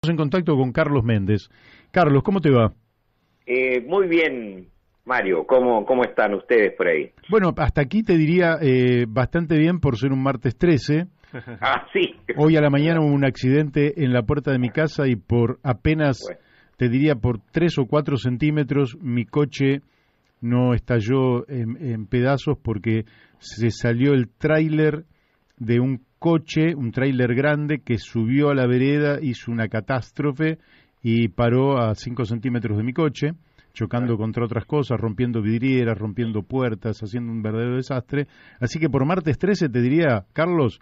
en contacto con Carlos Méndez. Carlos, ¿cómo te va? Muy bien, Mario. ¿Cómo están ustedes por ahí? Bueno, hasta aquí te diría bastante bien por ser un martes 13. Sí. Hoy a la mañana hubo un accidente en la puerta de mi casa y por apenas, Bueno. te diría por 3 o 4 centímetros, mi coche no estalló en pedazos porque se salió el tráiler de un coche, un tráiler grande que subió a la vereda, hizo una catástrofe y paró a 5 centímetros de mi coche, chocando contra otras cosas, rompiendo vidrieras, rompiendo puertas, haciendo un verdadero desastre. Así que por martes 13 te diría, Carlos,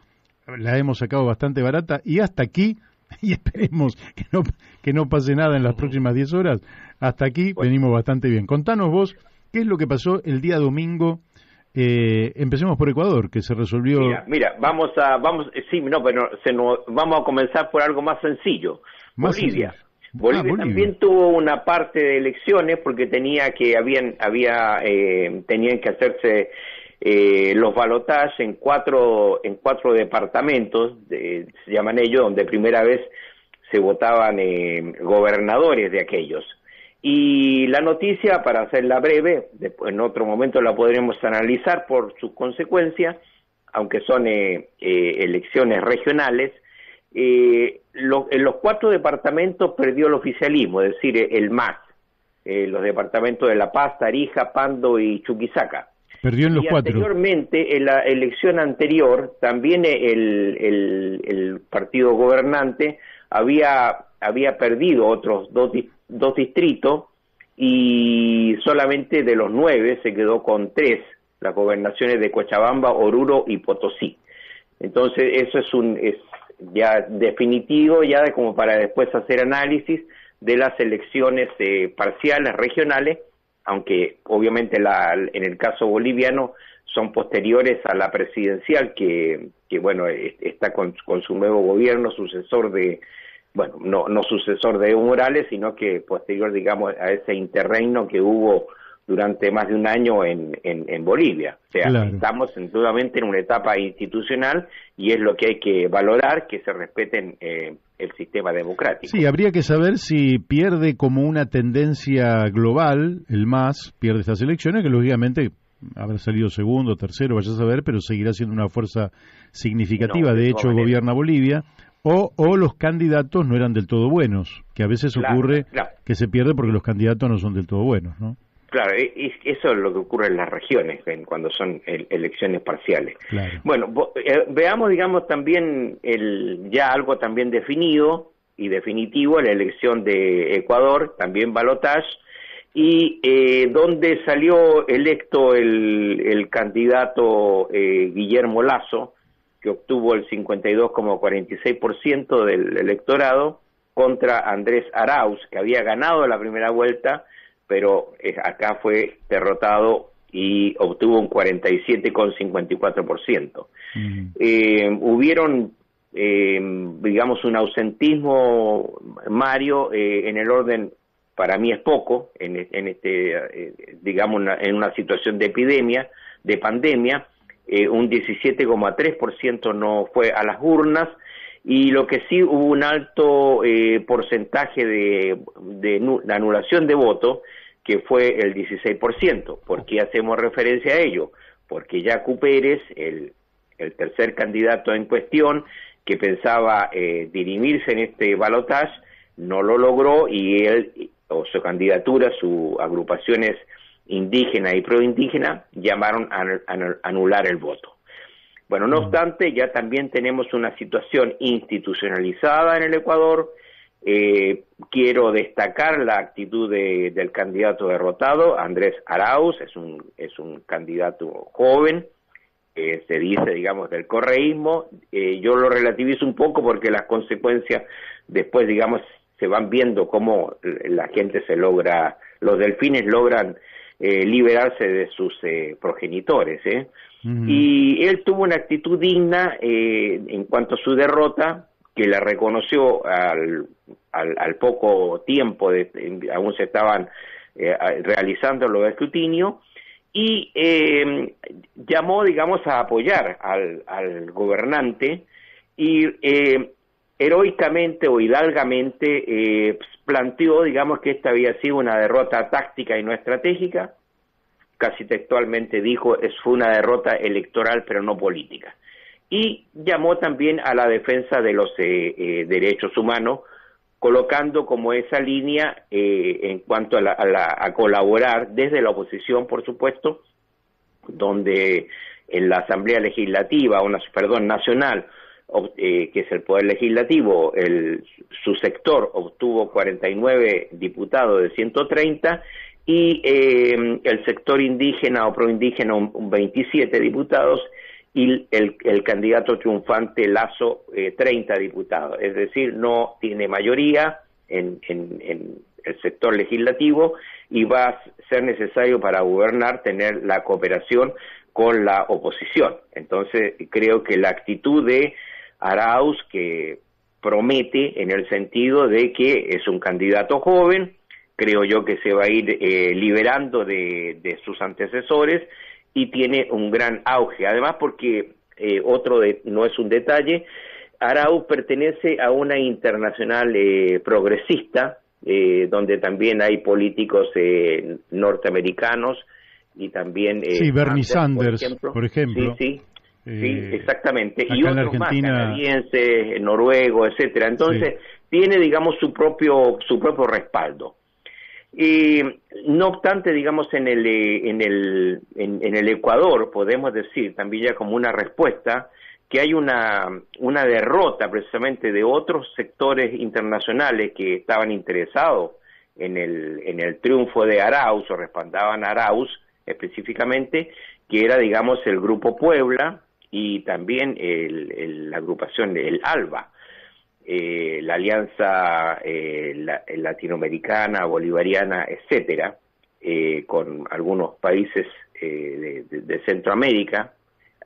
la hemos sacado bastante barata y hasta aquí, y esperemos que no pase nada en las próximas 10 horas, hasta aquí venimos bastante bien. Contanos vos, ¿qué es lo que pasó el día domingo? Empecemos por Ecuador, que se resolvió. Vamos a comenzar por algo más sencillo. Bolivia. Bolivia también tuvo una parte de elecciones porque tenían que hacerse los balotajes en cuatro departamentos, se llaman ellos, donde primera vez se votaban gobernadores de aquellos. Y la noticia, para hacerla breve, después en otro momento la podremos analizar por sus consecuencias, aunque son elecciones regionales. En los 4 departamentos perdió el oficialismo, es decir, el MAS, los departamentos de La Paz, Tarija, Pando y Chuquisaca. Perdió en los 4. Anteriormente, en la elección anterior, también el partido gobernante había perdido otros dos distritos y solamente de los 9 se quedó con 3, las gobernaciones de Cochabamba, Oruro y Potosí. Entonces eso es ya definitivo, ya como para después hacer análisis de las elecciones parciales, regionales, aunque obviamente en el caso boliviano son posteriores a la presidencial que bueno, está con su nuevo gobierno, sucesor de, bueno, no sucesor de Evo Morales, sino que posterior, digamos, a ese interreino que hubo durante más de un año en Bolivia. O sea, claro, estamos indudablemente en una etapa institucional y es lo que hay que valorar, que se respeten el sistema democrático. Sí, habría que saber si pierde como una tendencia global, el MAS pierde estas elecciones, que lógicamente habrá salido segundo, tercero, vaya a saber, pero seguirá siendo una fuerza significativa, de hecho gobierna Bolivia, o los candidatos no eran del todo buenos, que a veces ocurre que se pierde porque los candidatos no son del todo buenos, ¿no? Claro, eso es lo que ocurre en las regiones, cuando son elecciones parciales. Claro. Bueno, veamos, digamos, también ya algo también definido y definitivo, la elección de Ecuador, también balotaje, y donde salió electo el candidato Guillermo Lasso, que obtuvo el 52,46% del electorado, contra Andrés Arauz, que había ganado la primera vuelta, pero acá fue derrotado y obtuvo un 47,54%. Hubieron, digamos, un ausentismo, Mario, en el orden, para mí es poco, digamos, en una situación de epidemia, de pandemia, un 17,3% no fue a las urnas, y lo que sí hubo un alto porcentaje de anulación de voto, que fue el 16%. ¿Por qué hacemos referencia a ello? Porque Yacu Pérez, el tercer candidato en cuestión, que pensaba dirimirse en este balotaje, no lo logró, y él, o su candidatura, sus agrupaciones indígenas y proindígenas, llamaron a anular el voto. Bueno, no obstante, ya también tenemos una situación institucionalizada en el Ecuador. Quiero destacar la actitud del candidato derrotado, Andrés Arauz. Es un candidato joven, se dice, digamos, del correísmo. Yo lo relativizo un poco porque las consecuencias después, digamos, se van viendo cómo la gente los delfines logran liberarse de sus progenitores, Y él tuvo una actitud digna en cuanto a su derrota, que la reconoció al poco tiempo, aún se estaban realizando los escrutinios, y llamó, digamos, a apoyar al gobernante, y heroicamente o hidalgamente planteó, digamos, que esta había sido una derrota táctica y no estratégica. Casi textualmente dijo, fue una derrota electoral pero no política. Y llamó también a la defensa de los derechos humanos, colocando como esa línea en cuanto a colaborar desde la oposición, por supuesto, donde en la Asamblea Legislativa, nacional, que es el Poder Legislativo, su sector obtuvo 49 diputados de 130, y el sector indígena o proindígena un 27 diputados, y el candidato triunfante Lasso 30 diputados, es decir, no tiene mayoría en el sector legislativo, y va a ser necesario para gobernar tener la cooperación con la oposición. Entonces creo que la actitud de Arauz, que promete en el sentido de que es un candidato joven, creo yo que se va a ir liberando de sus antecesores, y tiene un gran auge. Además, porque no es un detalle, Arauz pertenece a una internacional progresista, donde también hay políticos norteamericanos, y también sí, Bernie Sanders, por ejemplo. Sí, exactamente, y otros Argentina, más, canadienses, noruegos, etcétera. Entonces, tiene, digamos, su propio respaldo. No obstante, digamos, en el Ecuador, podemos decir también ya como una respuesta, que hay una derrota precisamente de otros sectores internacionales que estaban interesados en el triunfo de Arauz, o respaldaban a Arauz específicamente, que era, digamos, el Grupo Puebla, y también la agrupación del ALBA, la Alianza Latinoamericana, Bolivariana, etcétera, con algunos países de Centroamérica,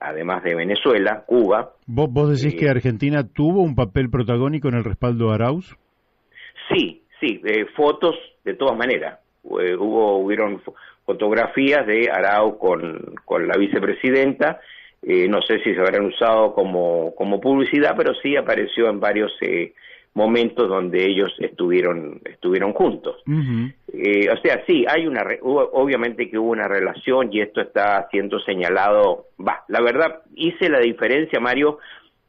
además de Venezuela, Cuba. ¿Vos decís que Argentina tuvo un papel protagónico en el respaldo a Arauz? Sí, fotos de todas maneras. Hubieron fotografías de Arauz con la vicepresidenta. No sé si se habrán usado como publicidad, pero sí apareció en varios momentos donde ellos estuvieron juntos. Uh-huh. O sea, sí, obviamente que hubo una relación, y esto está siendo señalado. La verdad, hice la diferencia, Mario,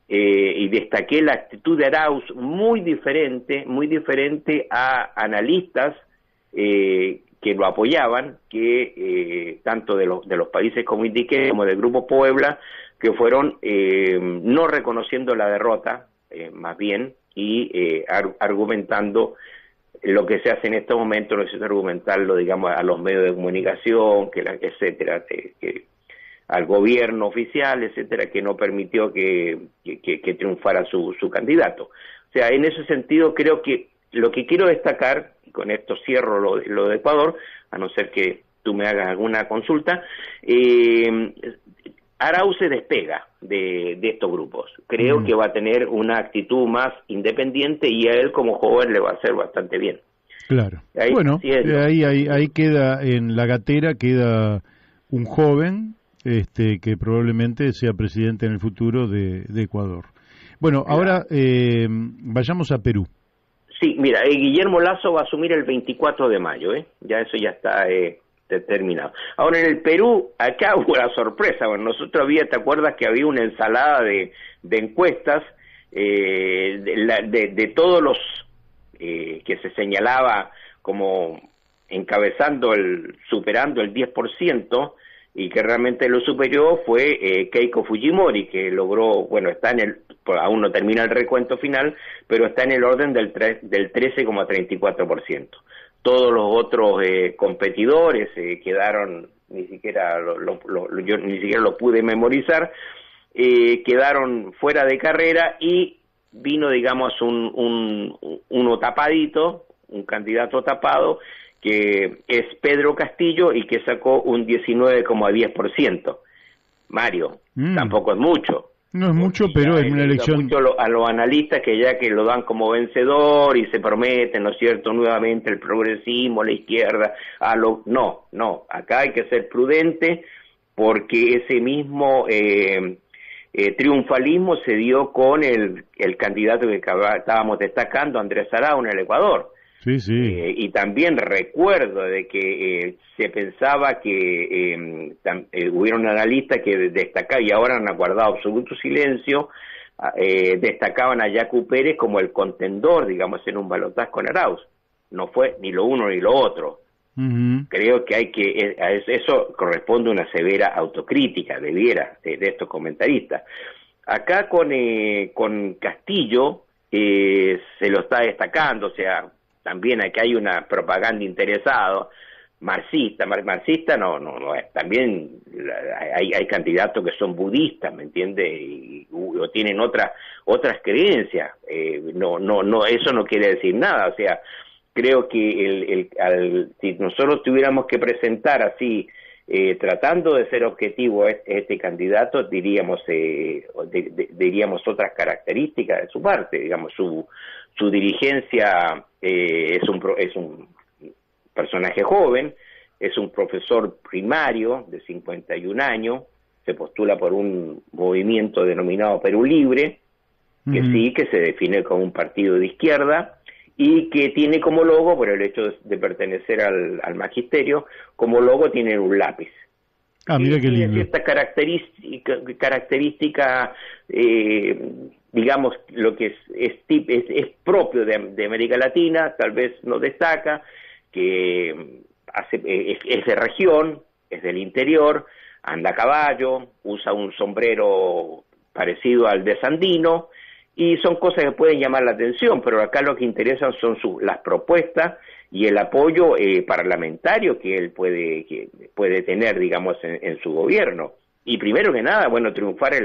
y destaqué la actitud de Arauz muy diferente a analistas que lo apoyaban, que tanto de los países como indiqué, como del Grupo Puebla, que fueron no reconociendo la derrota, más bien, y argumentando lo que se hace en estos momentos, no es argumentarlo, digamos, a los medios de comunicación, etcétera, al gobierno oficial, etcétera, que no permitió que triunfara su candidato. O sea, en ese sentido, creo que lo que quiero destacar, y con esto cierro lo de Ecuador, a no ser que tú me hagas alguna consulta, Arauz se despega de estos grupos. Creo que va a tener una actitud más independiente, y a él como joven le va a hacer bastante bien. Claro. Ahí queda en la gatera, queda un joven que probablemente sea presidente en el futuro de Ecuador. Bueno, claro. Ahora vayamos a Perú. Sí, mira, Guillermo Lasso va a asumir el 24 de mayo, ya eso ya está determinado. Ahora, en el Perú, acá hubo la sorpresa. Bueno, nosotros ¿te acuerdas que había una ensalada de encuestas de todos los que se señalaba como superando el 10%, y que realmente lo superó fue Keiko Fujimori, que logró, aún no termina el recuento final, pero está en el orden del 13,34%. Todos los otros competidores quedaron, ni siquiera yo ni siquiera lo pude memorizar, quedaron fuera de carrera, y vino, digamos, uno tapadito, un candidato tapado, que es Pedro Castillo, y que sacó un 19,10%. Mario, tampoco es mucho. No es mucho, pero en una elección... Mucho a los analistas que lo dan como vencedor, y se prometen, ¿no es cierto?, nuevamente el progresismo, la izquierda, No, acá hay que ser prudente, porque ese mismo triunfalismo se dio con el candidato que estábamos destacando, Andrés Arauz, en el Ecuador. Sí, sí. Y también recuerdo de que se pensaba que hubieron analistas que destacaban, y ahora han guardado absoluto silencio, destacaban a Yacu Pérez como el contendor, digamos, en un balotaje con Arauz. No fue ni lo uno ni lo otro. Creo que eso corresponde a una severa autocrítica, debiera, de estos comentaristas. Acá con Castillo se lo está destacando, o sea, también aquí hay una propaganda interesada, marxista no es, también hay candidatos que son budistas, ¿me entiende? O tienen otras creencias, no, eso no quiere decir nada, o sea, creo que si nosotros tuviéramos que presentar así, tratando de ser objetivo este candidato, diríamos otras características de su parte, digamos, su dirigencia es un personaje joven, es un profesor primario de 51 años, se postula por un movimiento denominado Perú Libre, que se define como un partido de izquierda, y que tiene como logo, por el hecho de pertenecer al magisterio, como logo tiene un lápiz. Mira qué lindo. Tiene cierta característica, digamos, lo que es propio de América Latina, tal vez no destaca, que es de región, es del interior, anda a caballo, usa un sombrero parecido al de Sandino, y son cosas que pueden llamar la atención, pero acá lo que interesan son las propuestas y el apoyo parlamentario que él puede tener, digamos, en su gobierno. Y primero que nada, bueno, triunfar,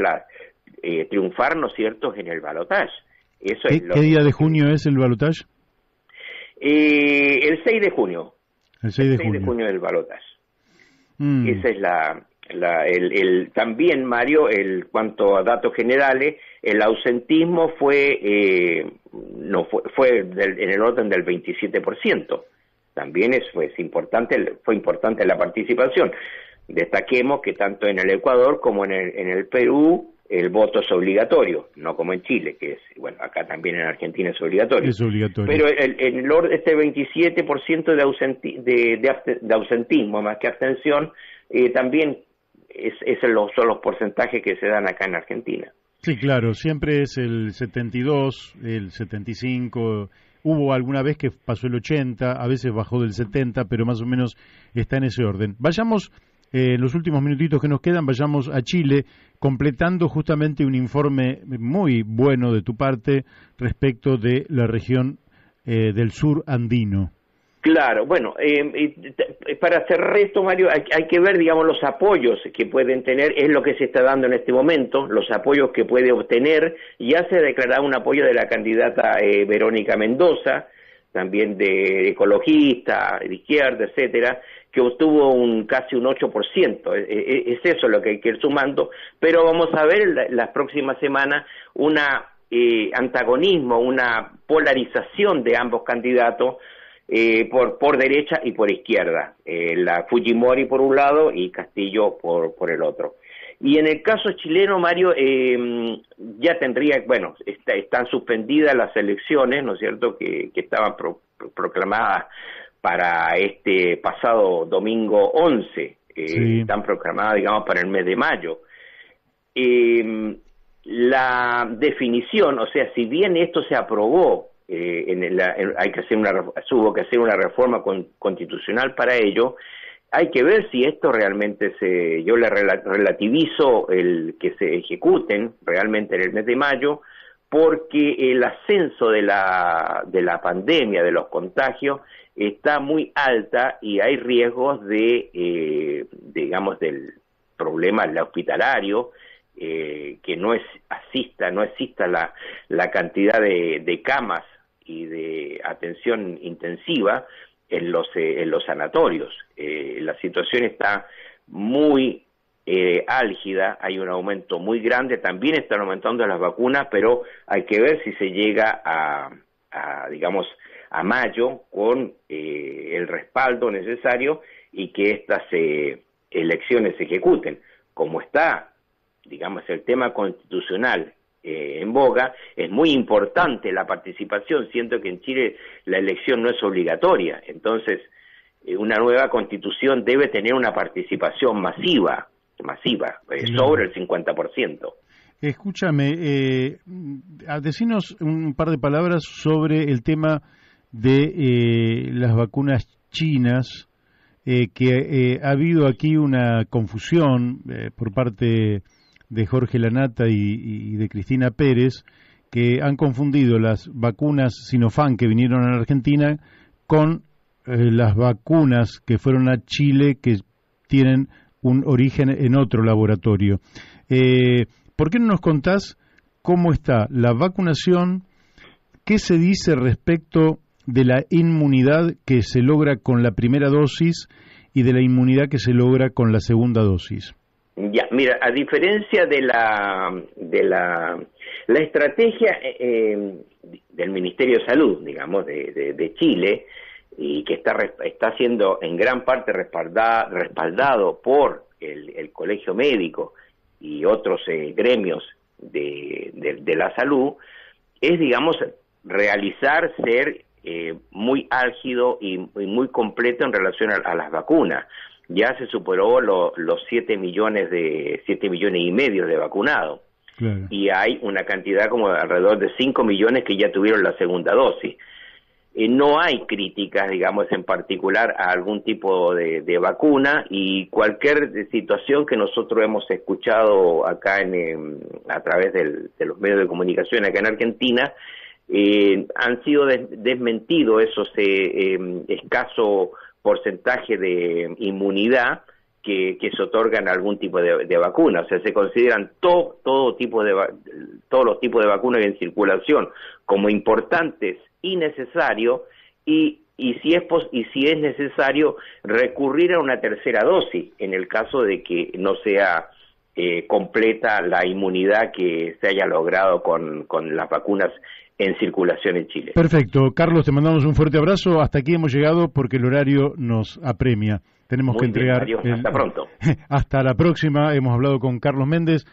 ¿no es cierto?, en el balotaje. ¿Qué día de junio es el balotaje? El 6 de junio. El 6 de junio. 6 de junio del balotaje. Esa es también, Mario, cuanto a datos generales, el ausentismo fue en el orden del 27%. También fue importante la participación. Destaquemos que tanto en el Ecuador como en el Perú el voto es obligatorio, no como en Chile, que es, bueno, acá también en Argentina es obligatorio. Es obligatorio. Pero este 27% de ausentismo, más que abstención, también son los porcentajes que se dan acá en Argentina. Sí, claro, siempre es el 72, el 75, hubo alguna vez que pasó el 80, a veces bajó del 70, pero más o menos está en ese orden. Vayamos, en los últimos minutitos que nos quedan, vayamos a Chile, completando justamente un informe muy bueno de tu parte respecto de la región del sur andino. Claro, bueno, para cerrar esto, Mario, hay que ver, digamos, los apoyos que pueden tener, es lo que se está dando en este momento, los apoyos que puede obtener. Ya se ha declarado un apoyo de la candidata Verónica Mendoza, también de ecologista, de izquierda, etcétera, que obtuvo casi un 8%, es eso lo que hay que ir sumando, pero vamos a ver las próximas semanas antagonismo, una polarización de ambos candidatos, por derecha y por izquierda, la Fujimori por un lado y Castillo por el otro. Y en el caso chileno, Mario, ya están suspendidas las elecciones, ¿no es cierto?, que estaban proclamadas para este pasado domingo 11, sí. Están proclamadas, digamos, para el mes de mayo. La definición, o sea, si bien esto se aprobó, hubo que hacer una reforma constitucional para ello, hay que ver si esto realmente yo le relativizo el que se ejecuten realmente en el mes de mayo, porque el ascenso de la pandemia, de los contagios, está muy alta y hay riesgos digamos, del problema hospitalario, que no exista la cantidad de camas y de atención intensiva en los sanatorios. La situación está muy álgida, hay un aumento muy grande, también están aumentando las vacunas, pero hay que ver si se llega digamos, a mayo con el respaldo necesario y que estas elecciones se ejecuten. Como está digamos, el tema constitucional en boga, es muy importante la participación. Siento que en Chile la elección no es obligatoria, entonces una nueva constitución debe tener una participación masiva, sobre el 50%. Escúchame, decinos un par de palabras sobre el tema de las vacunas chinas, que ha habido aquí una confusión por parte de Jorge Lanata y de Cristina Pérez, que han confundido las vacunas Sinopharm que vinieron a la Argentina con las vacunas que fueron a Chile, que tienen un origen en otro laboratorio. ¿Por qué no nos contás cómo está la vacunación? ¿Qué se dice respecto de la inmunidad que se logra con la primera dosis y de la inmunidad que se logra con la segunda dosis? Ya, mira, a diferencia de la estrategia del Ministerio de Salud, digamos, de Chile, y que está siendo en gran parte respaldado por el Colegio Médico y otros gremios de la salud, es, digamos, ser muy álgido y muy completo en relación a las vacunas. Ya se superó los 7 millones y medio de vacunados. Claro. Y hay una cantidad como alrededor de 5 millones que ya tuvieron la segunda dosis. No hay críticas, digamos, en particular a algún tipo de vacuna, y cualquier situación que nosotros hemos escuchado acá a través de los medios de comunicación acá en Argentina, han sido desmentidos esos escaso porcentaje de inmunidad que se otorgan a algún tipo de vacuna. O sea, se consideran todos los tipos de vacunas en circulación como importantes y necesarios, y si es necesario recurrir a una tercera dosis en el caso de que no sea completa la inmunidad que se haya logrado con las vacunas en circulación en Chile. Perfecto. Carlos, te mandamos un fuerte abrazo. Hasta aquí hemos llegado porque el horario nos apremia. Tenemos que entregar... Hasta pronto. Hasta la próxima. Hemos hablado con Carlos Méndez.